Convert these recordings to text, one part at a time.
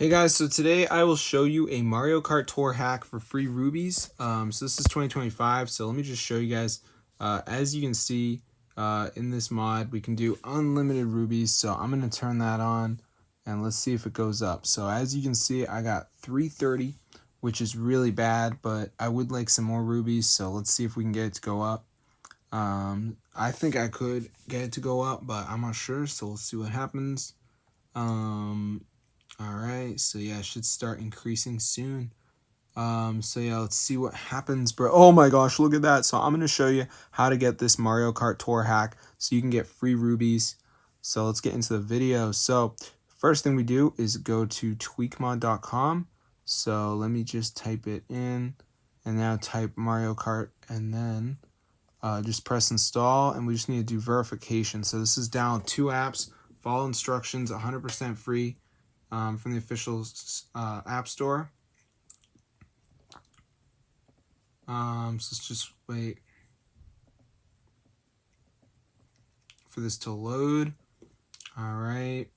Hey guys, so today I will show you a Mario Kart Tour hack for free rubies. So this is 2025, so let me just show you guys. As you can see in this mod, we can do unlimited rubies, so I'm going to turn that on and let's see if it goes up. So as you can see, I got 330, which is really bad, but I would like some more rubies, so let's see if we can get it to go up. I think I could get it to go up, but I'm not sure, so we'll see what happens. Alright, so yeah, it should start increasing soon. So yeah, let's see what happens, bro. Oh my gosh, look at that. So I'm going to show you how to get this Mario Kart Tour hack so you can get free rubies. So let's get into the video. So first thing we do is go to tweakmod.com. So let me just type it in and now type Mario Kart and then just press install, and we just need to do verification. So this is download 2 apps, follow instructions, 100% free. From the official app store. So let's just wait for this to load. Alright,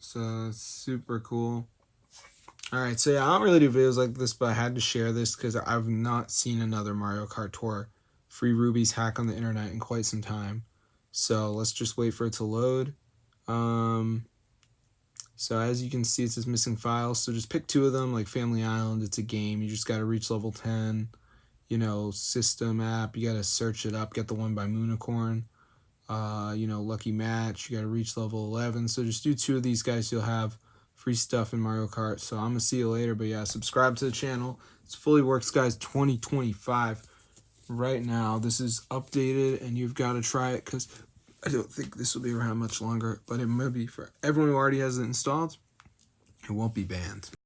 so it's super cool. Alright, so yeah, I don't really do videos like this, but I had to share this because I've not seen another Mario Kart Tour free rubies hack on the internet in quite some time. So let's just wait for it to load. So as you can see, it says missing files. So just pick 2 of them, like Family Island. It's a game. You just got to reach level 10. You know, system app. You got to search it up. Get the one by Moonicorn. You know, Lucky Match. You got to reach level 11. So just do 2 of these guys. You'll have free stuff in Mario Kart. So I'm going to see you later. But yeah, subscribe to the channel. It's fully works, guys, 2025. Right now, this is updated, and you've got to try it because I don't think this will be around much longer, but it might be for everyone who already has it installed. It won't be banned.